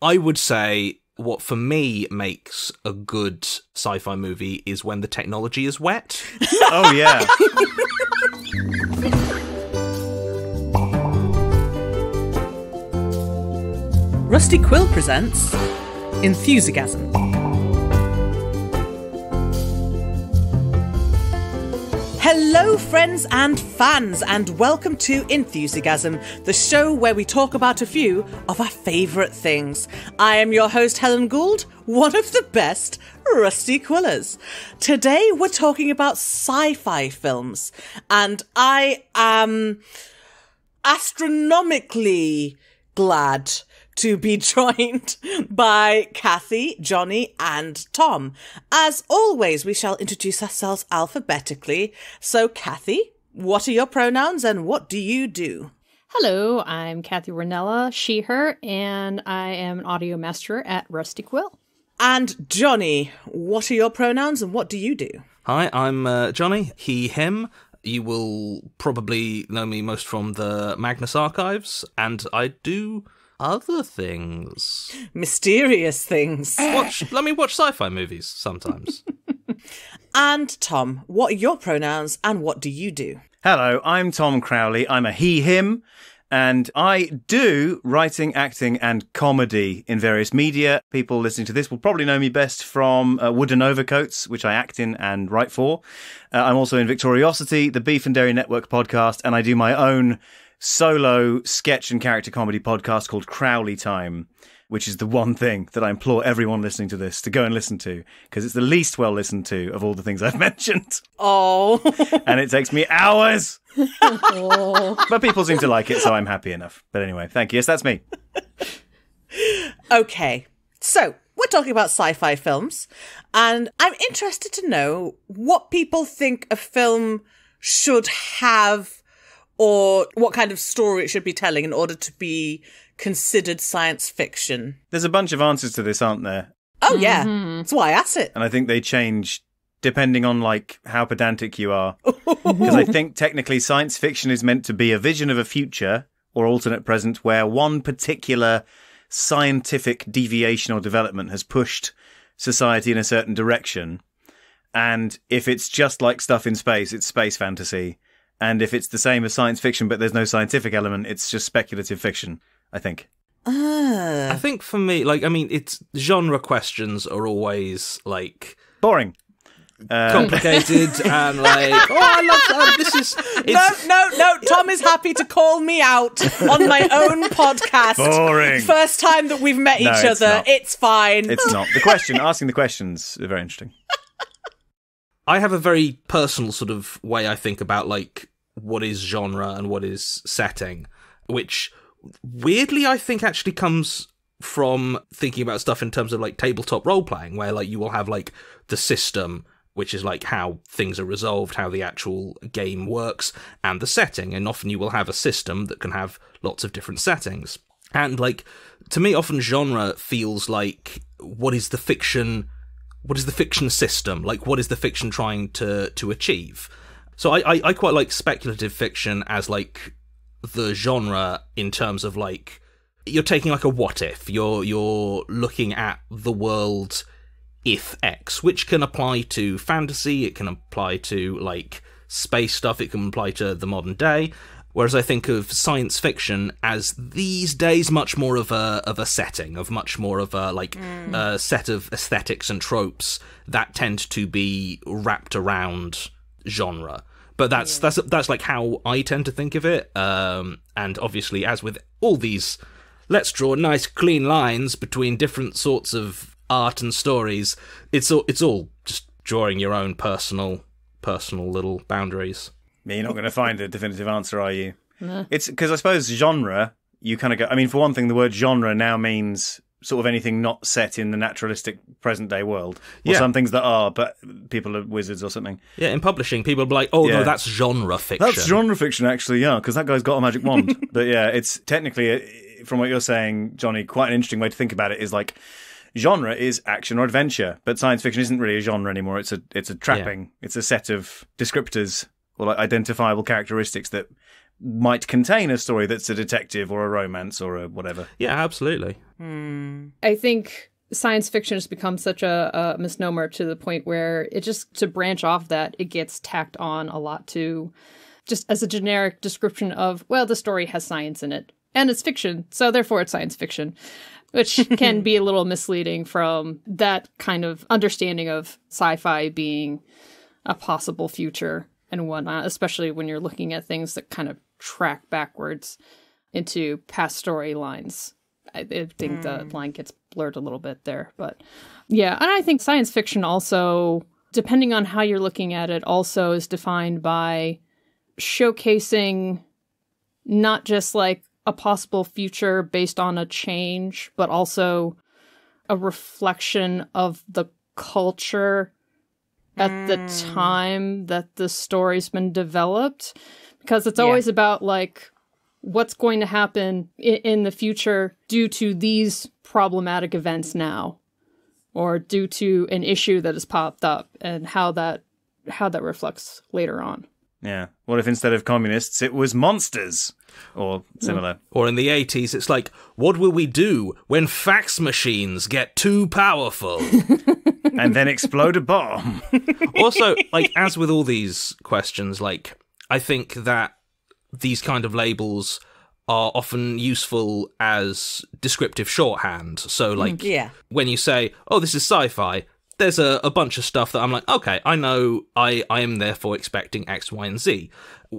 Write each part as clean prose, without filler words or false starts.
I would say what for me makes a good sci-fi movie is when the technology is wet. Oh, yeah. Rusty Quill presents Enthusiasm. Hello, friends and fans, and welcome to Enthusiasm, the show where we talk about a few of our favourite things. I am your host, Helen Gould, one of the best Rusty Quillers. Today, we're talking about sci-fi films, and I am astronomically glad to be joined by Kathy, Johnny, and Tom. As always, we shall introduce ourselves alphabetically. So, Kathy, what are your pronouns and what do you do? Hello, I'm Kathy Ranella, she, her, and I am an audio master at Rusty Quill. And Johnny, what are your pronouns and what do you do? Hi, I'm Johnny, he, him. You will probably know me most from the Magnus Archives, and I do other things. Mysterious things. Let me watch sci-fi movies sometimes. And Tom, what are your pronouns and what do you do? Hello, I'm Tom Crowley. I'm a he, him, and I do writing, acting, and comedy in various media. People listening to this will probably know me best from Wooden Overcoats, which I act in and write for. I'm also in Victoriosity, the Beef and Dairy Network podcast, and I do my own solo sketch and character comedy podcast called Crowley Time, which is the one thing that I implore everyone listening to this to go and listen to, because it's the least well listened to of all the things I've mentioned. Oh. And it takes me hours. But people seem to like it, so I'm happy enough. But anyway, thank you. Yes, that's me. Okay, so we're talking about sci-fi films, and I'm interested to know what people think a film should have or what kind of story it should be telling in order to be considered science fiction. There's a bunch of answers to this, aren't there? Oh, yeah. That's why I asked it. And I think they change depending on, like, how pedantic you are. Because I think technically science fiction is meant to be a vision of a future or alternate present where one particular scientific deviation or development has pushed society in a certain direction. And if it's just like stuff in space, it's space fantasy. And if it's the same as science fiction, but there's no scientific element, it's just speculative fiction, I think. I think for me, it's genre questions are always, boring. Complicated and I love that. This is... No, Tom is happy to call me out on my own podcast. Boring. First time that we've met each other. It's fine. It's not. Asking the questions are very interesting. I have a very personal sort of way I think about, what is genre and what is setting, which, weirdly, I think actually comes from thinking about stuff in terms of, tabletop role-playing, where, you will have, the system, which is, how things are resolved, how the actual game works, and the setting, and often you will have a system that can have lots of different settings. And, to me, often genre feels like, what is the fiction system? What is the fiction trying to achieve? So I quite like speculative fiction as, the genre in terms of, you're taking, a what if. You're looking at the world if X, which can apply to fantasy, it can apply to, space stuff, it can apply to the modern day. Whereas I think of science fiction as these days much more of a setting, of much more of a set of aesthetics and tropes that tend to be wrapped around genre. But that's how I tend to think of it. And obviously, as with all these, let's draw nice clean lines between different sorts of art and stories. It's all just drawing your own personal little boundaries. You're not going to find a definitive answer, are you? No. It's because I suppose genre, you kind of go... I mean, for one thing, the word genre now means sort of anything not set in the naturalistic present-day world. Or some things that are, but people are wizards or something. Yeah, in publishing, people will be like, no, that's genre fiction. That's genre fiction, actually, yeah, because that guy's got a magic wand. But yeah, it's technically, from what you're saying, Johnny, quite an interesting way to think about it is genre is action or adventure, but science fiction isn't really a genre anymore. It's a trapping. Yeah. It's a set of descriptors or identifiable characteristics that might contain a story that's a detective or a romance or a whatever. Yeah, absolutely. I think science fiction has become such a misnomer to the point where it just, to branch off that, it gets tacked on a lot to just as a generic description of, well, the story has science in it and it's fiction, so therefore it's science fiction, which can be a little misleading from that kind of understanding of sci-fi being a possible future and whatnot, especially when you're looking at things that kind of track backwards into past storylines. I think the line gets blurred a little bit there, but yeah. And I think science fiction also, depending on how you're looking at it, also is defined by showcasing not just like a possible future based on a change, but also a reflection of the culture at the time that the story's been developed. Because it's always about like, what's going to happen in the future due to these problematic events now, or due to an issue that has popped up, and how that reflects later on. Yeah. What if instead of communists, it was monsters? Or similar. Or in the 80s, it's like, what will we do when fax machines get too powerful? And then explode a bomb. Also, like, as with all these questions, like, I think that these kind of labels are often useful as descriptive shorthand. So, like, when you say, oh, this is sci-fi, there's a bunch of stuff that I'm like, okay, I know I am therefore expecting X, Y, and Z.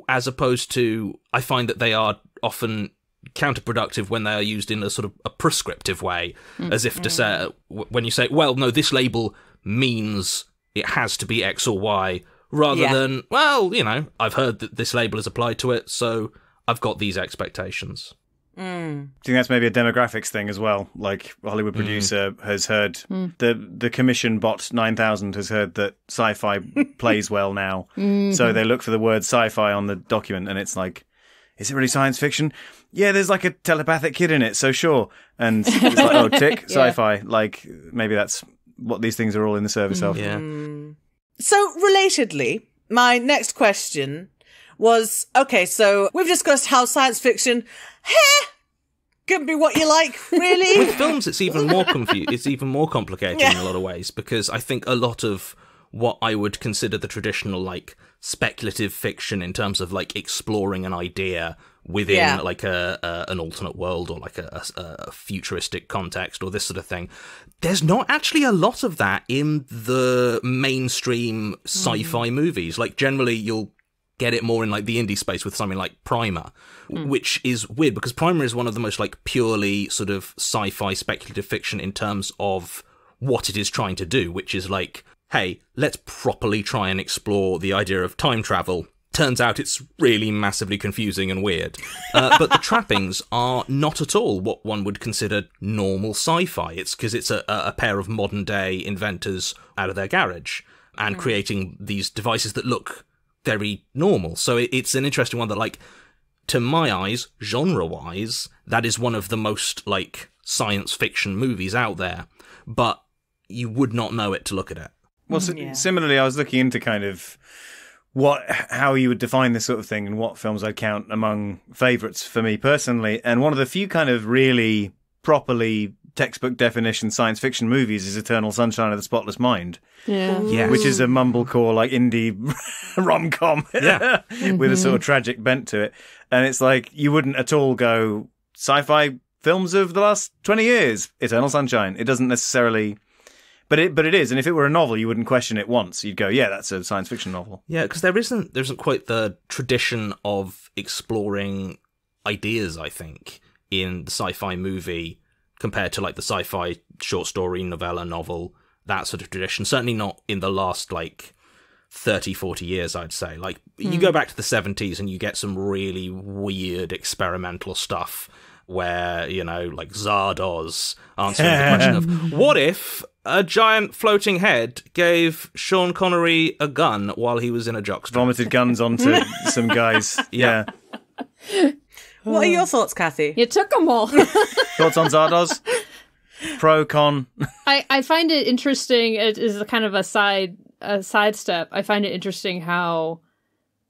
As opposed to, I find that they are often counterproductive when they are used in a sort of a prescriptive way, as if to say, when you say, well, no, this label means it has to be X or Y, rather than, well, you know, I've heard that this label is applied to it, so I've got these expectations. Do you think that's maybe a demographics thing as well? Like, a Hollywood producer has heard, the commission bot 9000 has heard that sci-fi plays well now. So they look for the word sci-fi on the document, and it's like, is it really science fiction? Yeah, there's like a telepathic kid in it, so sure. And it's like, oh, tick, sci-fi. Like, maybe that's what these things are all in the service of. Yeah. So, relatedly, my next question was, okay, so we've discussed how science fiction, can be what you like, really. With films, it's even more it's even more complicated in a lot of ways, because I think a lot of what I would consider the traditional, like, speculative fiction in terms of, like, exploring an idea within, like, an alternate world or, like, a futuristic context or this sort of thing, there's not actually a lot of that in the mainstream sci-fi movies. Like, generally, you'll get it more in, like, the indie space with something like Primer, which is weird because Primer is one of the most, like, purely sort of sci-fi speculative fiction in terms of what it is trying to do, which is like, hey, let's properly try and explore the idea of time travel. Turns out it's really massively confusing and weird. But the trappings are not at all what one would consider normal sci-fi. It's because it's a pair of modern-day inventors out of their garage and creating these devices that look very normal. So it's an interesting one that, like, to my eyes, genre-wise, that is one of the most, like, science fiction movies out there. But you would not know it to look at it. Well, similarly, I was looking into kind of how you would define this sort of thing and what films I'd count among favourites for me personally. And one of the few kind of really properly textbook definition science fiction movies is Eternal Sunshine of the Spotless Mind. Yeah. Which is a mumblecore, like, indie rom-com with a sort of tragic bent to it. And it's like, you wouldn't at all go, sci-fi films of the last 20 years, Eternal Sunshine. It doesn't necessarily... But it is, and if it were a novel, you wouldn't question it once. You'd go, yeah, that's a science fiction novel. Yeah, because there isn't quite the tradition of exploring ideas, I think, in the sci-fi movie compared to, like, the sci-fi short story, novella, novel, that sort of tradition. Certainly not in the last, like, 30, 40 years, I'd say. Like, you go back to the 70s and you get some really weird experimental stuff where, you know, like Zardoz answering the question of, what if a giant floating head gave Sean Connery a gun while he was in a jockstrap? Vomited guns onto some guys. Yeah. What are your thoughts, Kathy? You took them all. Thoughts on Zardoz? Pro, con? I find it interesting. It is a kind of a sidestep. I find it interesting how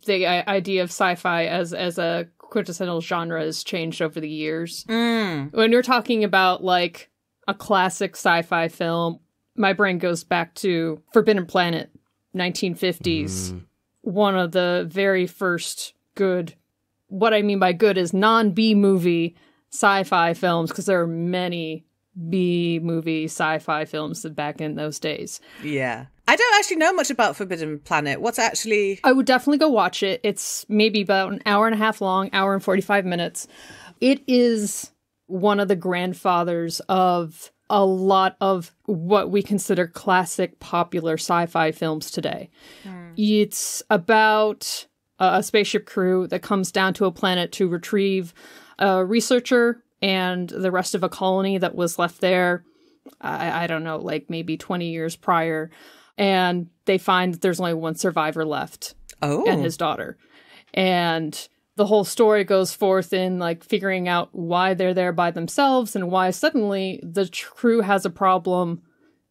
the idea of sci-fi as a quintessential genre has changed over the years. When you're talking about, like, a classic sci-fi film, my brain goes back to Forbidden Planet, 1950s. One of the very first good, what I mean by good is non-B-movie sci-fi films, because there are many B-movie sci-fi films back in those days. Yeah. I don't actually know much about Forbidden Planet. What's actually... I would definitely go watch it. It's maybe about an hour and a half long, hour and 45 minutes. It is one of the grandfathers of a lot of what we consider classic popular sci-fi films today. It's about a spaceship crew that comes down to a planet to retrieve a researcher and the rest of a colony that was left there, I don't know, like maybe 20 years prior. And they find that there's only one survivor left. And his daughter. And the whole story goes forth in like figuring out why they're there by themselves and why suddenly the crew has a problem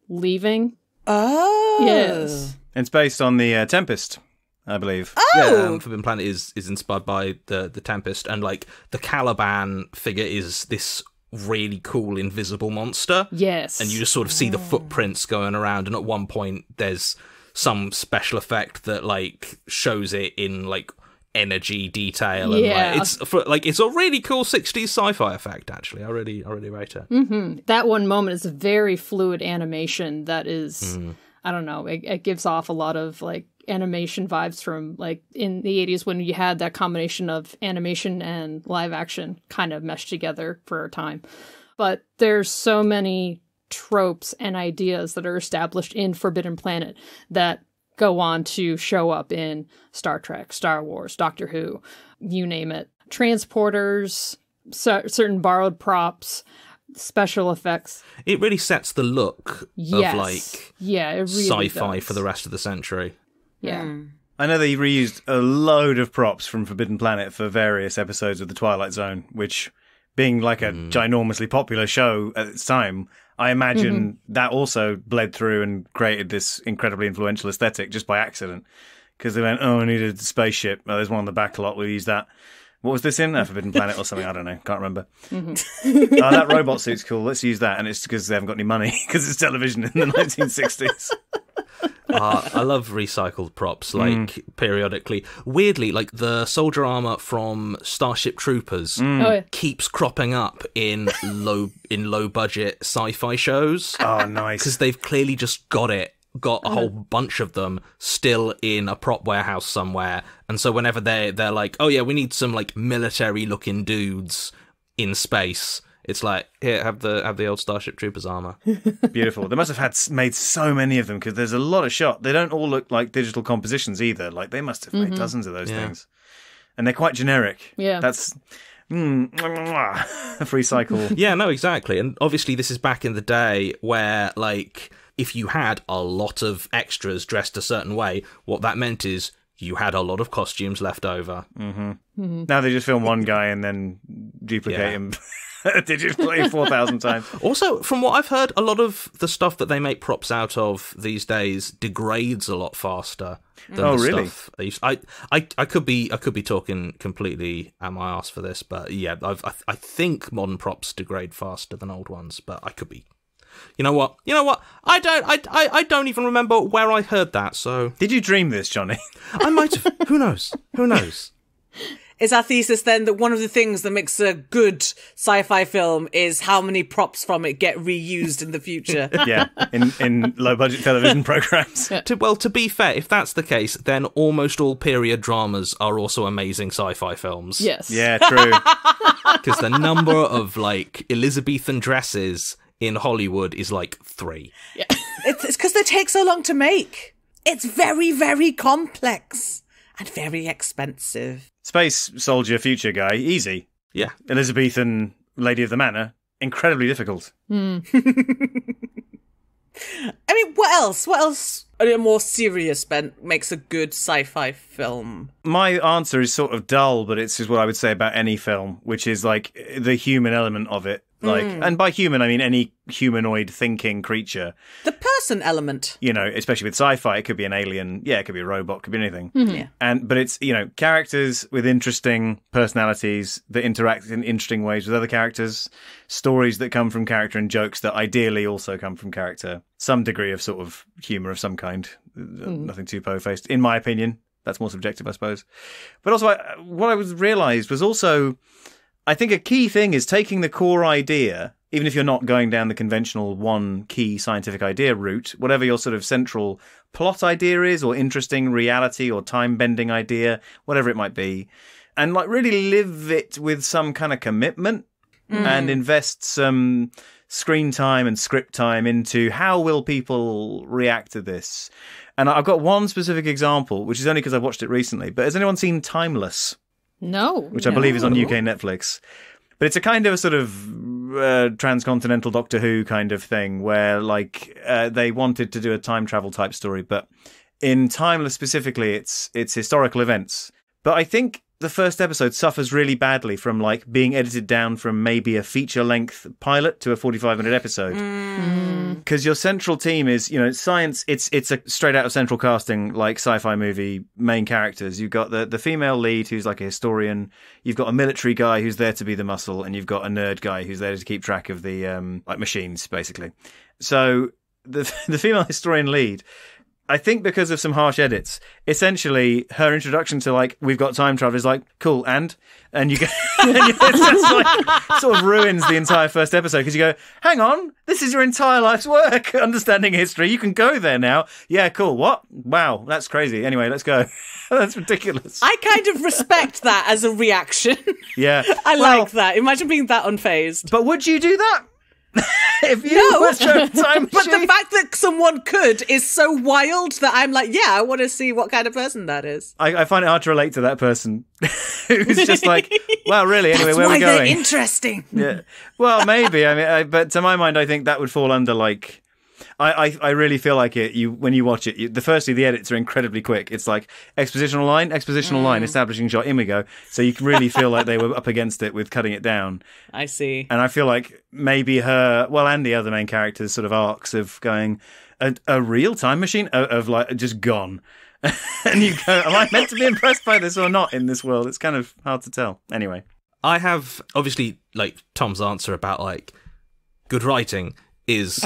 leaving. Oh. Yes. It's based on the Tempest, I believe. Yeah, Forbidden Planet is inspired by the Tempest, and like the Caliban figure is this really cool invisible monster. Yes. And you just sort of see the footprints going around, and at one point there's some special effect that like shows it in like energy detail, and it's a really cool 60s sci-fi effect. Actually, I really rate it. That one moment is a very fluid animation that is I don't know, it gives off a lot of like animation vibes from like in the 80s when you had that combination of animation and live action kind of meshed together for a time. But there's so many tropes and ideas that are established in Forbidden Planet that go on to show up in Star Trek, Star Wars, Doctor Who, you name it. Transporters, certain borrowed props, special effects. It really sets the look of like it really sci-fi does. for the rest of the century. Yeah. I know they reused a load of props from Forbidden Planet for various episodes of The Twilight Zone, which, being like a ginormously popular show at its time, I imagine that also bled through and created this incredibly influential aesthetic just by accident. Because they went, I needed a spaceship. Oh, there's one on the back lot. We'll use that. What was this in? Forbidden Planet or something? I don't know. Can't remember. That robot suit's cool. Let's use that. And it's because they haven't got any money because it's television in the 1960s. I love recycled props, like periodically. Weirdly, like the soldier armor from Starship Troopers keeps cropping up in low budget sci-fi shows. Oh, nice! Because they've clearly just got a whole bunch of them still in a prop warehouse somewhere, and so whenever they're like, oh yeah, we need some like military looking dudes in space. It's like, here, have the old Starship Troopers armor. Beautiful. They must have made so many of them because there's a lot of shot. They don't all look like digital compositions either. Like they must have made dozens of those things, and they're quite generic. Yeah, that's a free cycle. Yeah, no, exactly. And obviously, this is back in the day where, like, if you had a lot of extras dressed a certain way, what that meant is you had a lot of costumes left over. Now they just film one guy and then duplicate him. Digitally 4,000 times. Also, from what I've heard, a lot of the stuff that they make props out of these days degrades a lot faster than the stuff they used. I could be talking completely at my arse for this, but yeah, I think modern props degrade faster than old ones, but I could be. You know what? I don't even remember where I heard that. So did you dream this, Johnny? I might have. Who knows? Is our thesis then that one of the things that makes a good sci-fi film is how many props from it get reused in the future? Yeah, in low-budget television programs. To be fair, if that's the case, then almost all period dramas are also amazing sci-fi films. Yes. Yeah, true. Because the number of, like, Elizabethan dresses in Hollywood is, like, 3. Yeah. It's because they take so long to make. It's very, very complex and very expensive. Space soldier future guy, easy. Yeah. Elizabethan Lady of the Manor, incredibly difficult. I mean, what else on a more serious bent makes a good sci-fi film? My answer is sort of dull, but it's just what I would say about any film, which is like the human element of it. Like, and by human, I mean any humanoid thinking creature. The person element. You know, especially with sci-fi, it could be an alien. Yeah, it could be a robot, could be anything. Yeah. But it's, you know, characters with interesting personalities that interact in interesting ways with other characters, stories that come from character, and jokes that ideally also come from character. Some degree of sort of humour of some kind. Nothing too po-faced, in my opinion. That's more subjective, I suppose. But also, what I realised was also, I think a key thing is taking the core idea, even if you're not going down the conventional one key scientific idea route, whatever your sort of central plot idea is, or interesting reality or time-bending idea, whatever it might be, and like really live it with some kind of commitment and invest some screen time and script time into how will people react to this. And I've got one specific example, which is only because I watched it recently, but has anyone seen Timeless? No. Which I believe is on UK Netflix. But it's a kind of a sort of transcontinental Doctor Who kind of thing where, like, they wanted to do a time travel type story, but in Timeless specifically, it's historical events. But I think the first episode suffers really badly from, like, being edited down from maybe a feature-length pilot to a 45-minute episode. Because your central team is, you know, science, it's a straight out of central casting, like sci-fi movie main characters. You've got the female lead who's like a historian, you've got a military guy who's there to be the muscle, and you've got a nerd guy who's there to keep track of the like machines, basically. So the female historian lead, I think because of some harsh edits, essentially her introduction to, like, we've got time travel is like, cool, and you go, it's just like, sort of ruins the entire first episode, because you go, hang on, this is your entire life's work, understanding history, you can go there now. Yeah, cool, what? Wow, that's crazy. Anyway, let's go. That's ridiculous. I kind of respect that as a reaction. Yeah. I like that. Imagine being that unfazed. But would you do that? If you were shown time But the machine? fact that someone could is so wild that I'm like, yeah, I want to see what kind of person that is. I find it hard to relate to that person who's just like, wow, really? Anyway, That's where are we why they're going? interesting. Yeah. Well, maybe. I mean, but to my mind, I think that would fall under, like, I really feel like it. When you watch it, the edits are incredibly quick. It's like expositional line, establishing shot, in we go. So you can really feel like they were up against it with cutting it down. I see. And I feel like maybe and the other main characters' sort of arcs of going a real time machine of like just gone. And you go, am I meant to be impressed by this or not in this world? It's kind of hard to tell. Anyway, I have obviously, like, Tom's answer about, like, good writing is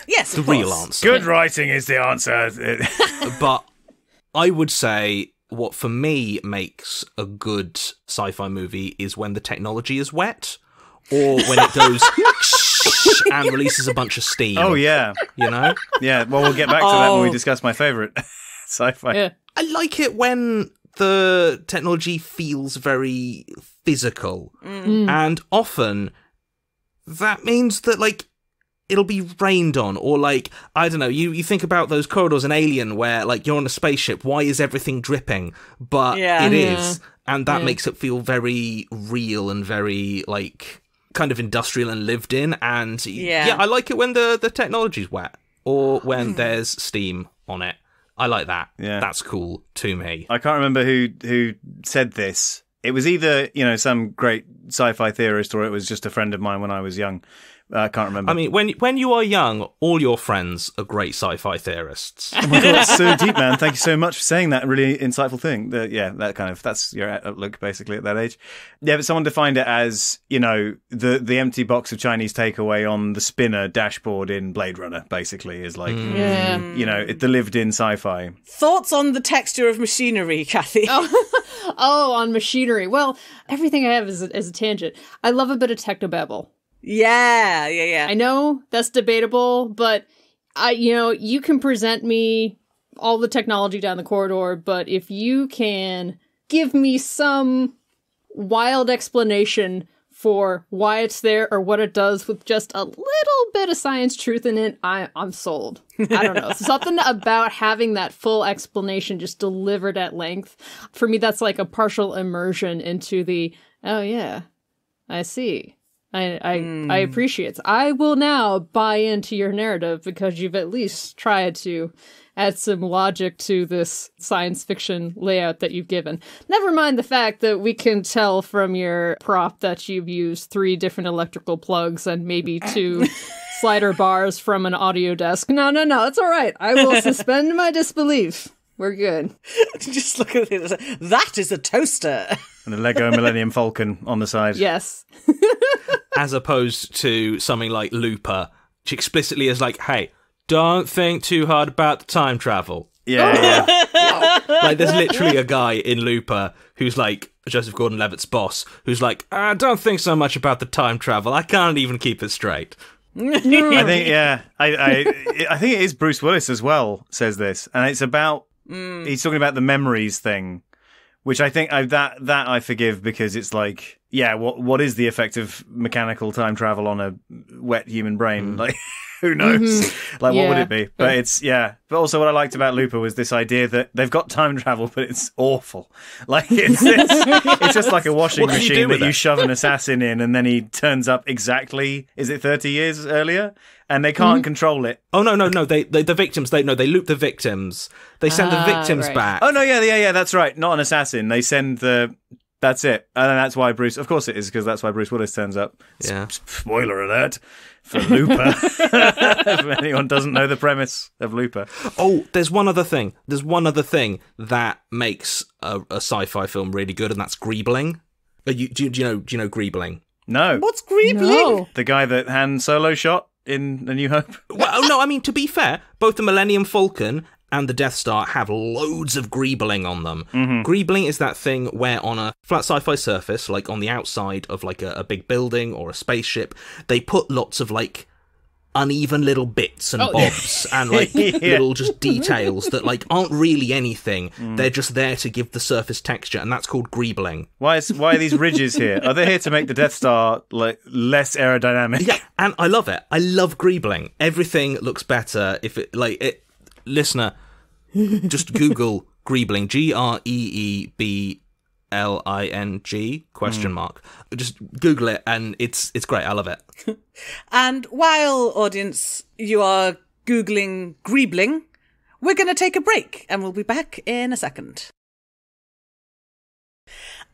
yes, the real answer. good writing is the answer. But I would say what for me makes a good sci-fi movie is when the technology is wet, or when it goes and releases a bunch of steam. Oh yeah, you know. Yeah. Well, we'll get back to that when we discuss my favourite sci-fi. Yeah. I like it when the technology feels very physical, and often that means that, like, it'll be rained on, or, like, I don't know, you think about those corridors in Alien where, like, you're on a spaceship, why is everything dripping? But it is, and that makes it feel very real and very, like, kind of industrial and lived in, and I like it when the technology's wet, or when there's steam on it. I like that. Yeah. That's cool to me. I can't remember who said this. It was either, you know, some great sci-fi theorist, or it was just a friend of mine when I was young. I can't remember. I mean, when you are young, all your friends are great sci-fi theorists. Oh my God, that's so deep, man. Thank you so much for saying that really insightful thing. That's your outlook basically at that age. Yeah, but someone defined it as, you know, the empty box of Chinese takeaway on the spinner dashboard in Blade Runner, basically, is like, you know, the lived-in sci-fi. Thoughts on the texture of machinery, Kathy? On machinery. Well, everything I have is a tangent. I love a bit of technobabble. Yeah. I know that's debatable, but you can present me all the technology down the corridor, but if you can give me some wild explanation for why it's there or what it does with just a little bit of science truth in it, I'm sold. I don't know. Something about having that full explanation just delivered at length. For me, that's like a partial immersion into the, oh yeah, I see. I appreciate it. I will now buy into your narrative because you've at least tried to add some logic to this science fiction layout that you've given. Never mind the fact that we can tell from your prop that you've used 3 different electrical plugs and maybe 2 slider bars from an audio desk. No, it's all right. I will suspend my disbelief. We're good. Just look at it. That is a toaster. And a Lego Millennium Falcon on the side. Yes. As opposed to something like Looper, which explicitly is like, hey, don't think too hard about the time travel. Yeah. Like, there's literally a guy in Looper who's like Joseph Gordon-Levitt's boss, who's like, don't think so much about the time travel. I can't even keep it straight. I think, I think it is Bruce Willis as well says this, and it's about he's talking about the memories thing, which I think that I forgive because it's like, what is the effect of mechanical time travel on a wet human brain? Like, who knows? Like, what would it be? But it's, But also what I liked about Looper was this idea that they've got time travel, but it's awful. Like, it's just like a washing machine that you shove an assassin in and then he turns up exactly, is it 30 years earlier? And they can't control it. Oh, no. The victims, they loop the victims. They send the victims back. Oh, no, yeah, that's right. Not an assassin. They send that's it. And that's why of course it is, because that's why Bruce Willis turns up. Yeah. Spoiler alert for Looper. If anyone doesn't know the premise of Looper. Oh, there's one other thing that makes a sci-fi film really good, and that's greebling. Do you know greebling? No. What's greebling? No. The guy that Han Solo shot in A New Hope? Well, no, I mean, to be fair, both the Millennium Falcon and the Death Star have loads of greebling on them. Greebling is that thing where on a flat sci-fi surface, like on the outside of like a big building or a spaceship, they put lots of like uneven little bits and bobs and like little just details that like aren't really anything. They're just there to give the surface texture, and that's called greebling. Why are these ridges here? Are they here to make the Death Star like less aerodynamic? Yeah, and I love it. I love greebling. Everything looks better if it listener, just Google greebling, GREEBLING question mark. Just Google it, and it's great. I love it. And while, audience, you are Googling greebling, we're going to take a break, and we'll be back in a second.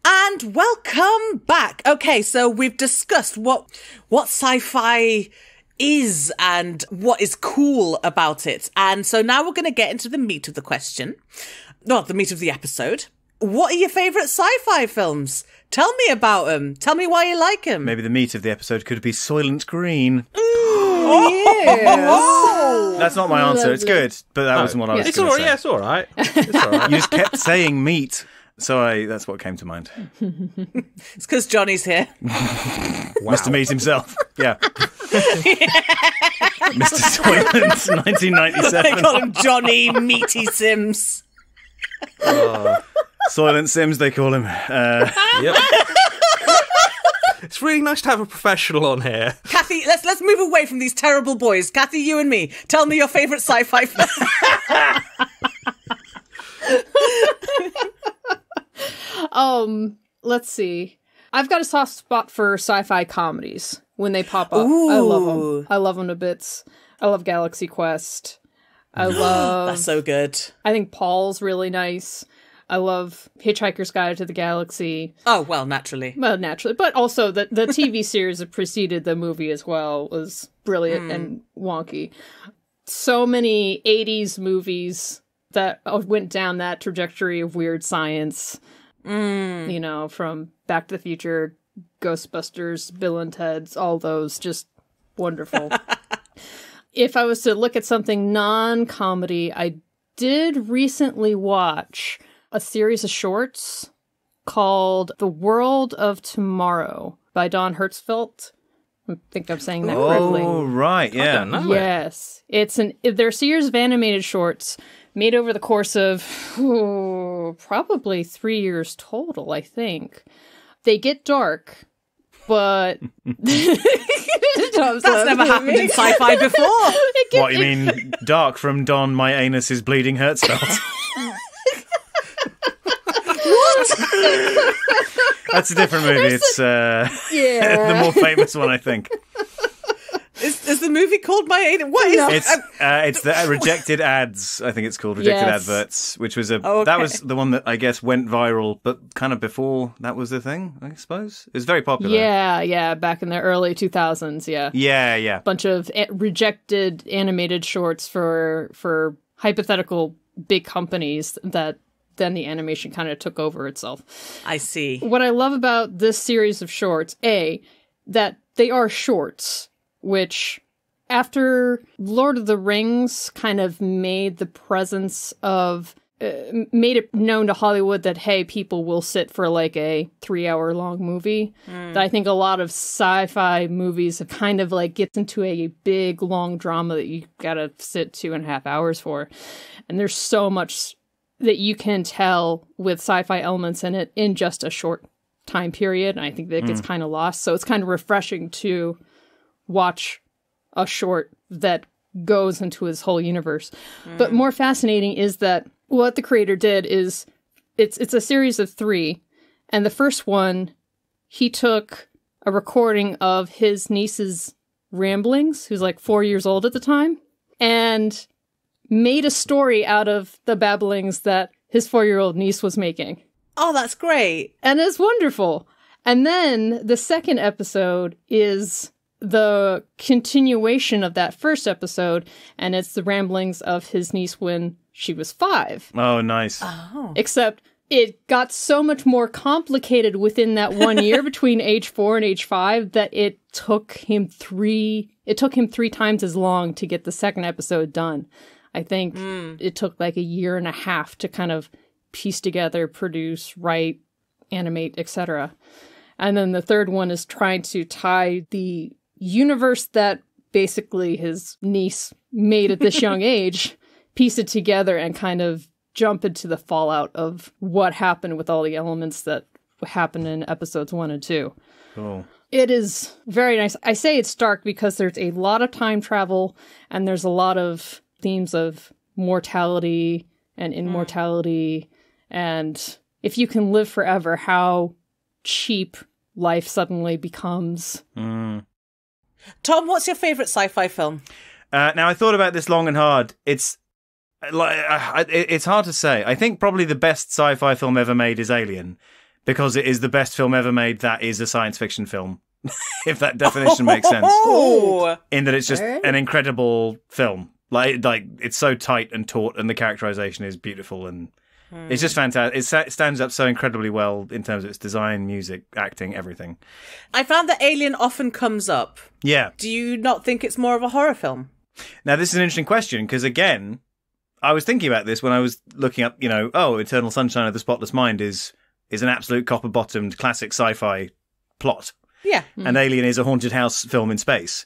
And welcome back. Okay, so we've discussed what sci-fi is and what is cool about it. And so now we're going to get into the meat of the question. Not the meat of the episode. What are your favourite sci-fi films? Tell me about them. Tell me why you like them. Maybe the meat of the episode could be Soylent Green. Yes. That's not my answer. It's good, but that wasn't what I was going to say. Yeah, it's all right. It's all right. You just kept saying meat, so that's what came to mind. It's because Johnny's here. Mr. Meat himself. Yeah. Mr. Soylent, 1997. They call him Johnny Meaty Sims. Soylent Sims, they call him. Yep. It's really nice to have a professional on here. Kathy, let's move away from these terrible boys. Kathy, you and me. Tell me your favourite sci-fi film. Let's see. I've got a soft spot for sci-fi comedies when they pop up. Ooh. I love them. I love them to bits. I love Galaxy Quest. I love... That's so good. I think Paul's really nice. I love Hitchhiker's Guide to the Galaxy. Oh, well, naturally. Well, naturally. But also the TV series that preceded the movie as well was brilliant and wonky. So many 80s movies that went down that trajectory of weird science. You know, from Back to the Future, Ghostbusters, Bill and Ted's, all those, just wonderful. If I was to look at something non-comedy, I did recently watch a series of shorts called The World of Tomorrow by Don Hertzfeldt. I think I'm saying that correctly. Oh, right, yeah. I don't know Yes. They're a series of animated shorts made over the course of probably 3 years total, I think. They get dark, but... That's never happened in sci-fi before. What, you mean dark from Don, my anus is bleeding Hertzfeldt? That's a different movie. It's Yeah. the more famous one, I think. Is the movie called My Alien? What is it? It's the Rejected Ads, I think it's called, Rejected Yes. Adverts, which was Okay. that was the one that I guess went viral, but kind of before that was the thing, I suppose. It was very popular. Yeah, back in the early 2000s, yeah. Yeah. Bunch of rejected animated shorts for hypothetical big companies that then the animation kind of took over itself. I see. What I love about this series of shorts, that they are shorts, which after Lord of the Rings kind of made the presence of made it known to Hollywood that, hey, people will sit for like a 3-hour-long movie. That I think a lot of sci-fi movies have kind of like gets into a big, long drama that you gotta sit 2.5 hours for. And there's so much that you can tell with sci-fi elements in it in just a short time period. And I think that gets kind of lost. So it's kind of refreshing to watch a short that goes into his whole universe. But more fascinating is that what the creator did is it's a series of 3, and the first one, he took a recording of his niece's ramblings, who's like 4 years old at the time, and made a story out of the babblings that his 4-year-old niece was making. Oh, that's great. And it's wonderful. And then the second episode is the continuation of that first episode, and it's the ramblings of his niece when she was 5. Oh, nice. Except it got so much more complicated within that 1 year between age 4 and age 5 that it took him 3 times as long to get the second episode done. I think it took like 1.5 years to kind of piece together, produce, write, animate, etc. And then the third one is trying to tie the universe that basically his niece made at this young age, piece it together and kind of jump into the fallout of what happened with all the elements that happened in episodes 1 and 2. Cool. It is very nice. I say it's dark because there's a lot of time travel and there's a lot of themes of mortality and immortality. And if you can live forever, how cheap life suddenly becomes. Tom, what's your favourite sci-fi film? Now, I thought about this long and hard. It's hard to say. I think probably the best sci-fi film ever made is Alien, because it is the best film ever made that is a science fiction film, if that definition makes sense. Oh, In that it's just an incredible film. Like it's so tight and taut, and the characterization is beautiful, and it's just fantastic. It stands up so incredibly well in terms of its design, music, acting, everything. I found that Alien often comes up. Yeah. Do you not think it's more of a horror film? Now, this is an interesting question, because again, I was thinking about this when I was looking up, Eternal Sunshine of the Spotless Mind is an absolute copper-bottomed classic sci-fi plot. Yeah. And Alien is a haunted house film in space.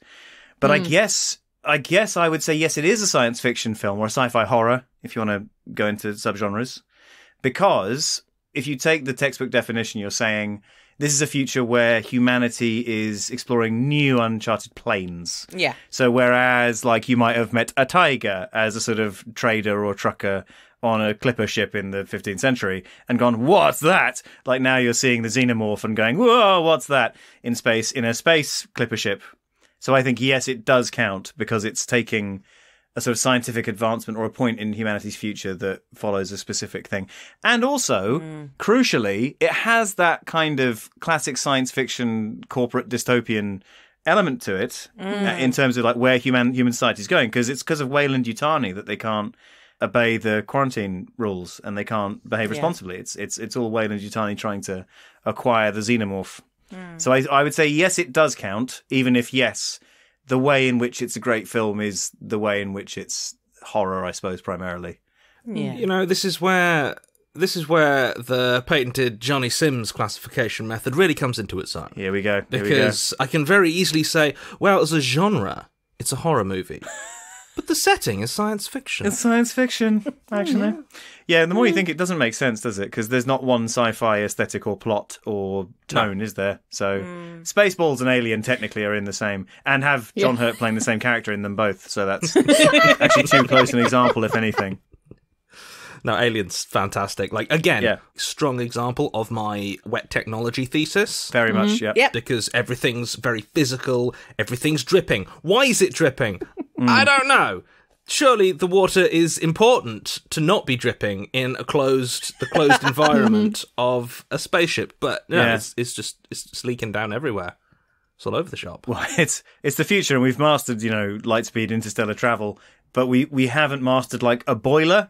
But I guess I would say, yes, it is a science fiction film, or a sci-fi horror, if you want to go into subgenres. Because if you take the textbook definition, you're saying this is a future where humanity is exploring new uncharted planes. Yeah. So whereas, like, you might have met a tiger as a sort of trader or trucker on a clipper ship in the 15th century and gone, what's that? Like, now you're seeing the xenomorph and going, whoa, what's that? In space, in a space clipper ship. So I think, yes, it does count, because it's taking a sort of scientific advancement or a point in humanity's future that follows a specific thing. And also, crucially, it has that kind of classic science fiction corporate dystopian element to it in terms of like where human society is going, because it's because of Weyland-Yutani that they can't obey the quarantine rules and they can't behave responsibly. It's all Weyland-Yutani trying to acquire the xenomorph. So I would say, yes, it does count, even if, yes, the way in which it's a great film is the way in which it's horror, I suppose, primarily. Yeah. This is where the patented Johnny Sims classification method really comes into its own. Here we go. Because I can very easily say, well, as a genre, it's a horror movie. But the setting is science fiction. It's science fiction, actually. Yeah, and the more you think, it doesn't make sense, does it? Because there's not one sci-fi aesthetic or plot or tone, is there? So Spaceballs and Alien technically are in the same, and have John Hurt playing the same character in them both. So that's actually too close an example, if anything. No, Alien's fantastic. Like, again, Yeah. strong example of my wet technology thesis. Very much, yeah. Yep. Because everything's very physical, everything's dripping. Why is it dripping? I don't know. Surely the water is important to not be dripping in the closed environment of a spaceship. But no, Yeah. it's just leaking down everywhere. It's all over the shop. Well, it's the future, and we've mastered, light speed interstellar travel, but we haven't mastered, like, a boiler.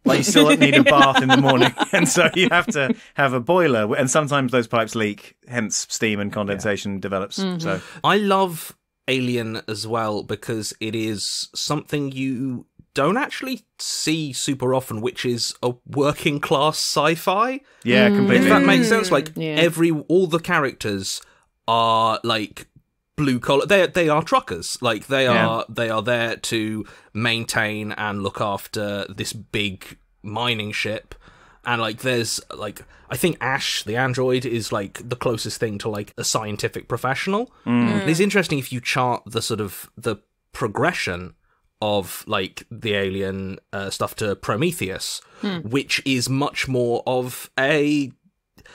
Like, you still need a bath in the morning, and so you have to have a boiler, and sometimes those pipes leak, hence steam and condensation develops. So I love Alien as well because it is something you don't actually see super often, which is a working class sci-fi. yeah, completely. If that makes sense. Like, Yeah. all the characters are like blue collar. They are truckers. Like, they are there to maintain and look after this big mining ship. And like, there's like, I think Ash, the android, is like the closest thing to like a scientific professional. And it's interesting if you chart the sort of the progression of like the Alien stuff to Prometheus, which is much more of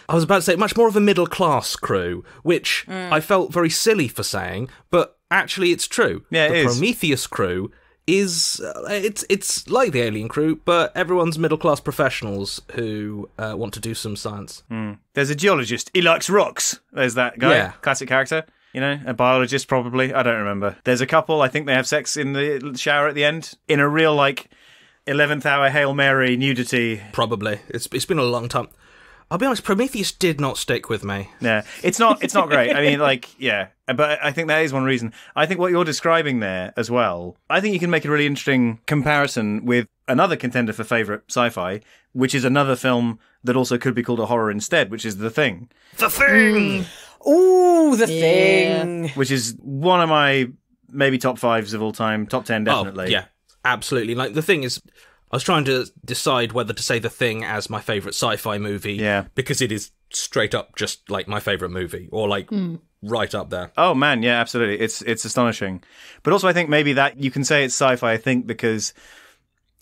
much more of a middle-class crew, which I felt very silly for saying, but actually it's true. Yeah, the it is. Prometheus crew is, it's like the Alien crew, but everyone's middle-class professionals who want to do some science. There's a geologist. He likes rocks. There's that guy. Yeah. Classic character. A biologist probably. I don't remember. There's a couple. I think they have sex in the shower at the end. In a real, like, 11th hour Hail Mary nudity. Probably. It's been a long time. I'll be honest, Prometheus did not stick with me. Yeah. It's not great. I mean, like, yeah. But I think that is one reason. I think what you're describing there as well, I think you can make a really interesting comparison with another contender for favourite sci-fi, which is another film that also could be called a horror instead, which is The Thing. The Thing! Ooh, The Thing. Which is one of my maybe top 5s of all time, top 10 definitely. Oh, yeah, absolutely. Like, The Thing is, I was trying to decide whether to say The Thing as my favourite sci-fi movie. Yeah. Because it is straight up just like my favourite movie, or like right up there. Oh man, yeah, absolutely. It's astonishing. But also I think maybe that you can say it's sci-fi, I think, because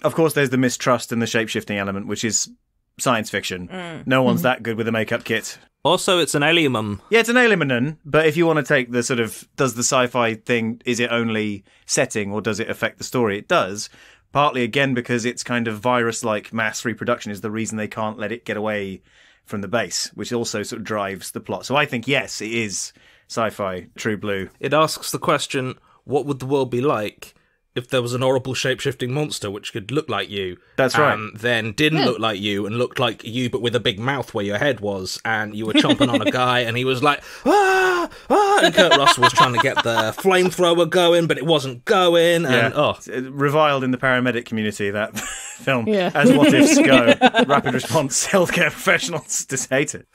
of course there's the mistrust and the shape-shifting element, which is science fiction. No one's that good with a makeup kit. Also, it's an alien. Yeah, it's an alien, but if you want to take the sort of, does the sci-fi thing, is it only setting or does it affect the story? It does. Partly, again, because it's kind of virus-like mass reproduction is the reason they can't let it get away from the base, which also sort of drives the plot. So I think, yes, it is sci-fi, true blue. It asks the question, what would the world be like if there was an horrible shape-shifting monster which could look like you? That's right. And then didn't look like you and looked like you but with a big mouth where your head was, and you were chomping on a guy and he was like, ah, ah, and Kurt Russell was trying to get the flamethrower going, but it wasn't going, and It's reviled in the paramedic community, that film, Yeah. as what ifs go. Rapid response healthcare professionals just hate it.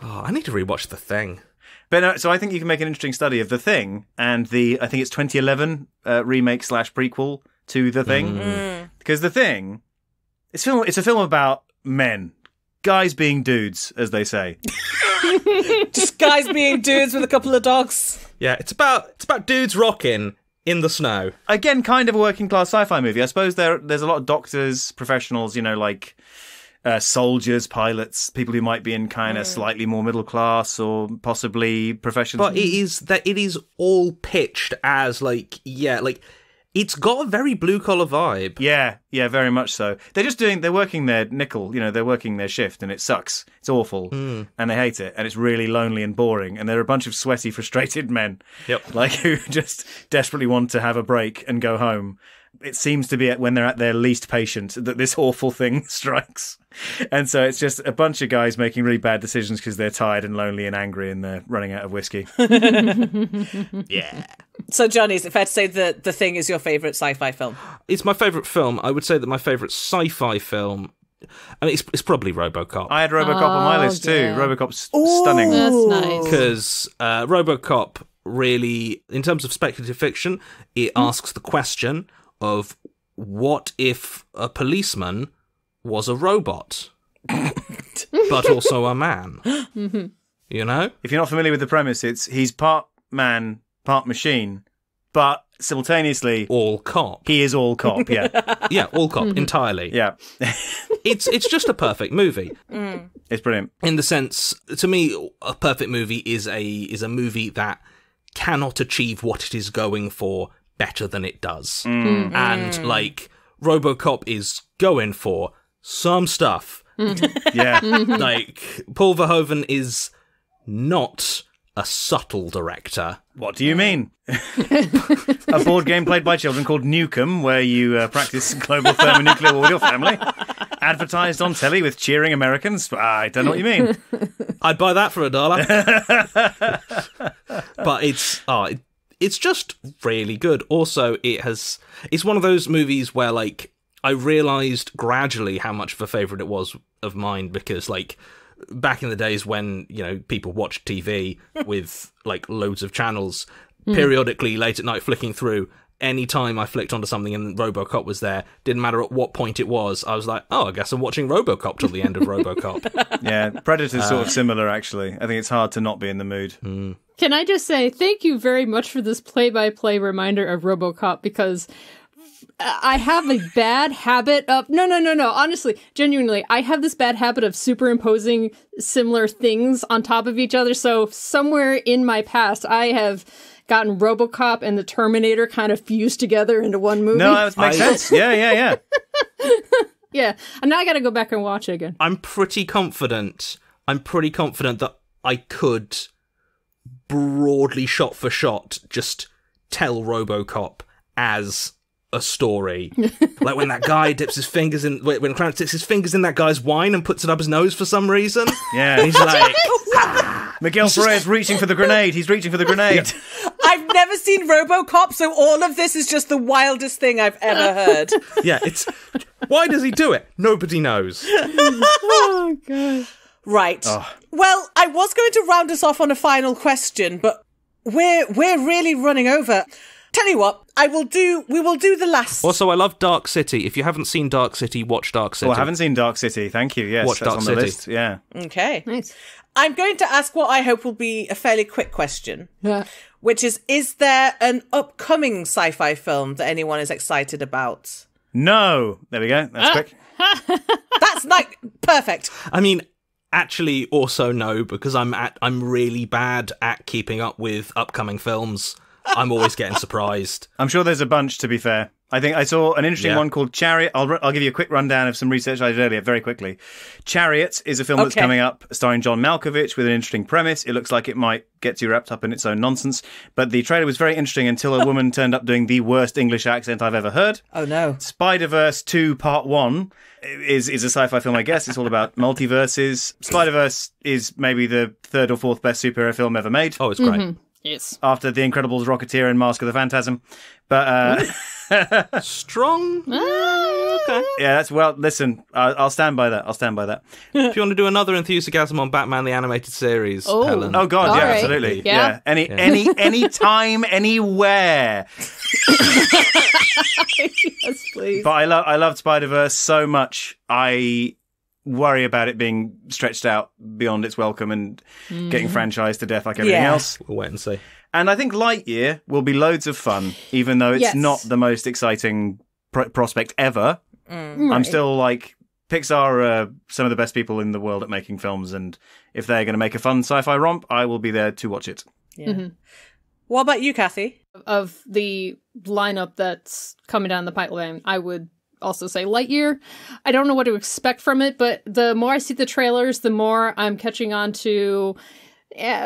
Oh, I need to rewatch The Thing. But no, so I think you can make an interesting study of The Thing and I think it's 2011 remake / prequel to The Thing. Because The Thing, it's a film about men. Guys being dudes, as they say. Just guys being dudes with a couple of dogs. Yeah, it's about dudes rocking in the snow. Again, kind of a working class sci-fi movie. I suppose there's a lot of doctors, professionals, like soldiers, pilots, people who might be in kind of slightly more middle class or possibly professionals. But it is all pitched as it's got a very blue collar vibe. Yeah, very much so. They're working their nickel, they're working their shift, and it sucks. It's awful, and they hate it, and it's really lonely and boring, and they're a bunch of sweaty, frustrated men, who just desperately want to have a break and go home. It seems to be when they're at their least patient that this awful thing strikes. And so it's just a bunch of guys making really bad decisions because they're tired and lonely and angry and they're running out of whiskey. Yeah. So, Johnny, is it fair to say that The Thing is your favourite sci-fi film? It's my favourite film. I would say that my favourite sci-fi film, I mean, it's probably RoboCop. I had RoboCop on my list too. yeah. RoboCop's stunning. That's nice. Because RoboCop really, in terms of speculative fiction, it asks the question of what if a policeman was a robot, but also a man? You know? If you're not familiar with the premise, he's part man, part machine, but simultaneously, all cop. he is all cop, yeah. Yeah, all cop, entirely. Yeah. It's just a perfect movie. It's brilliant. In the sense, to me, a perfect movie is a movie that cannot achieve what it is going for better than it does. And, like, RoboCop is going for some stuff. Yeah. Like, Paul Verhoeven is not a subtle director. What do you mean? A board game played by children called Nukem, where you practice global thermonuclear war with your family. Advertised on telly with cheering Americans. I don't know what you mean. I'd buy that for $1. But it's just really good. Also, it's one of those movies where, like, I realised gradually how much of a favourite it was of mine, because, like, back in the days when, you know, people watched TV with, like, loads of channels, periodically late at night flicking through, any time I flicked onto something and RoboCop was there, didn't matter at what point it was, I was like, oh, I guess I'm watching RoboCop till the end of RoboCop. Yeah, Predator's sort of similar, actually. I think it's hard to not be in the mood. Can I just say thank you very much for this play-by-play reminder of RoboCop, because I have a bad habit of... No. Honestly, genuinely, I have this bad habit of superimposing similar things on top of each other. So somewhere in my past, I have gotten RoboCop and the Terminator kind of fused together into one movie. No, that makes sense. Yeah. Yeah, and now I got to go back and watch it again. I'm pretty confident that I could broadly shot for shot just tell RoboCop as a story. Like when that guy dips his fingers in, when Clarence dips his fingers in that guy's wine and puts it up his nose for some reason. Yeah. And he's like, Miguel Ferrer's reaching for the grenade. He's reaching for the grenade. I've never seen RoboCop, so all of this is just the wildest thing I've ever heard. yeah, it's, why does he do it? Nobody knows. Oh, God. Right. Oh. Well, I was going to round us off on a final question, but we're really running over. Tell you what, we will do the last. Also, I love Dark City. If you haven't seen Dark City, watch Dark City. Oh, I haven't seen Dark City. Thank you. Yes, Watch that's Dark on the City. list. Yeah. Okay. Nice. I'm going to ask what I hope will be a fairly quick question, Yeah. which is there an upcoming sci-fi film that anyone is excited about? No. There we go. That's quick. That's like perfect. I mean, actually, also no, because I'm really bad at keeping up with upcoming films. I'm always getting surprised. I'm sure there's a bunch, to be fair. I think I saw an interesting one called Chariot. I'll give you a quick rundown of some research I did earlier, very quickly. Chariot is a film that's coming up starring John Malkovich with an interesting premise. It looks like it might get too wrapped up in its own nonsense. But the trailer was very interesting until a woman turned up doing the worst English accent I've ever heard. Oh, no. Spider-Verse 2 Part 1 is a sci-fi film, I guess. It's all about multiverses. Spider-Verse is maybe the third or fourth best superhero film ever made. Oh, it's great. Mm-hmm. Yes. After The Incredibles, Rocketeer, and Mask of the Phantasm. But, Strong? Okay. yeah, listen, I'll stand by that. If you want to do another enthusiasm on Batman the Animated Series, Oh. Helen. Oh, God, All yeah, right. absolutely. Yeah. Any time, anywhere. Yes, please. But I loved Spider-Verse so much, I worry about it being stretched out beyond its welcome and getting franchised to death like everything else. We'll wait and see. And I think Lightyear will be loads of fun, even though it's Yes. not the most exciting prospect ever. I'm Right. still like, Pixar are some of the best people in the world at making films, and if they're going to make a fun sci-fi romp, I will be there to watch it. Yeah. What about you, Kathy? Of the lineup that's coming down the pipeline, I would also say Lightyear. I don't know what to expect from it, but the more I see the trailers, the more I'm catching on to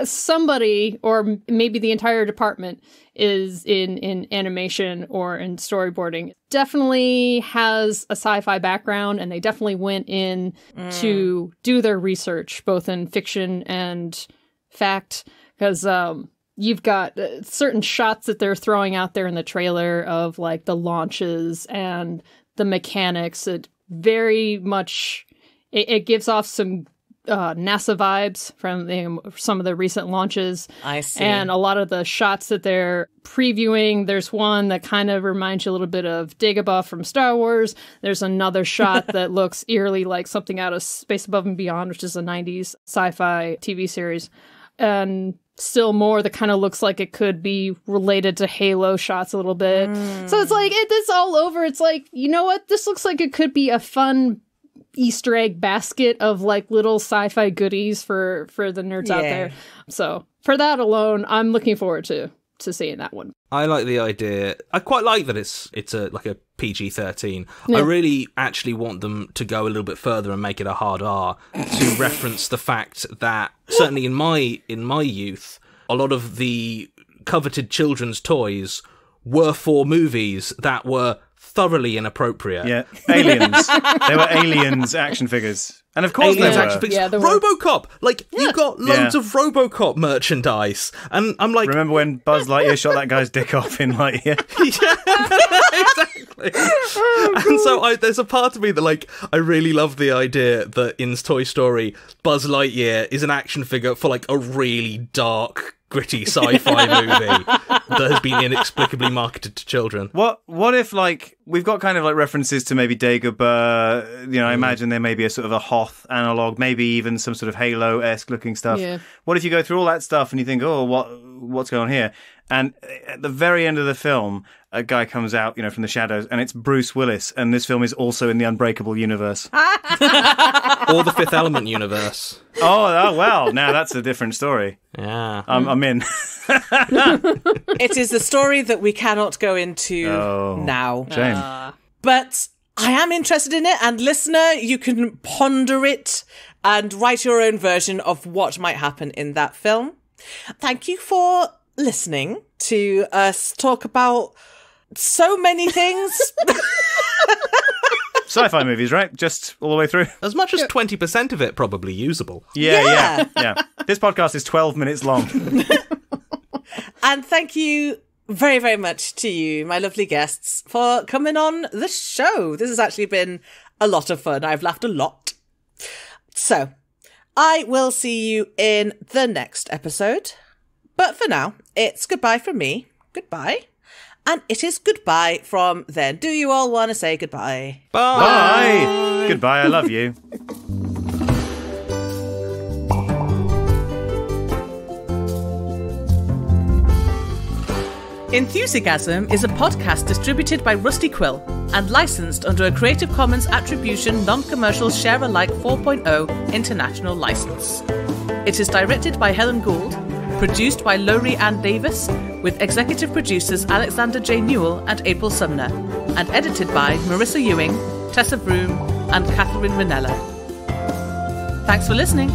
somebody, or maybe the entire department, is in animation or in storyboarding. Definitely has a sci-fi background, and they definitely went in to do their research, both in fiction and fact, because you've got certain shots that they're throwing out there in the trailer of like the launches and the mechanics. It very much it gives off some NASA vibes from some of the recent launches. I see. And a lot of the shots that they're previewing, there's one that kind of reminds you a little bit of Dagobah from Star Wars. There's another shot that looks eerily like something out of Space Above and Beyond, which is a 90s sci-fi TV series. And still more that kind of looks like it could be related to Halo shots a little bit. So it's like, it's all over. It's like, you know what? This looks like it could be a fun Easter egg basket of like little sci-fi goodies for the nerds out there. So for that alone, I'm looking forward to seeing that one. I like the idea. I quite like that it's like a PG-13. Yeah. I really actually want them to go a little bit further and make it a hard R to reference the fact that certainly in my youth, a lot of the coveted children's toys were for movies that were thoroughly inappropriate. Yeah, Aliens. They were Aliens action figures. And of course Aliens there were. action figures. RoboCop. Like, you got loads of RoboCop merchandise. And I'm like... Remember when Buzz Lightyear shot that guy's dick off in Lightyear? Yeah, exactly. And so there's a part of me that, like, I really love the idea that in Toy Story, Buzz Lightyear is an action figure for, like, a really dark, gritty sci-fi movie that has been inexplicably marketed to children. What if, like, we've got kind of like references to maybe Dagobah, I imagine there may be a sort of a Hoth analog, maybe even some sort of Halo-esque looking stuff. Yeah. What if you go through all that stuff and you think, oh, what's going on here? And at the very end of the film, a guy comes out, from the shadows, and it's Bruce Willis, and this film is also in the Unbreakable universe. Or the Fifth Element universe. Oh, well, now that's a different story. Yeah. I'm in. It is the story that we cannot go into now. Shame. But I am interested in it, and listener, you can ponder it and write your own version of what might happen in that film. Thank you for listening to us talk about so many things. Sci-fi movies, right? Just all the way through. As much as 20% of it probably usable. Yeah. This podcast is 12 minutes long. And thank you very, very much to you, my lovely guests, for coming on the show. This has actually been a lot of fun. I've laughed a lot. So, I will see you in the next episode. But for now, it's goodbye from me. Goodbye. And it is goodbye from then. Do you all want to say goodbye? Bye. Goodbye, I love you. Enthusiasm is a podcast distributed by Rusty Quill and licensed under a Creative Commons Attribution Non-Commercial Share-alike 4.0 International License. It is directed by Helen Gould, produced by Laurie Ann Davis, with executive producers Alexander J. Newell and April Sumner, and edited by Marissa Ewing, Tessa Vroom, and Catherine Ranella. Thanks for listening.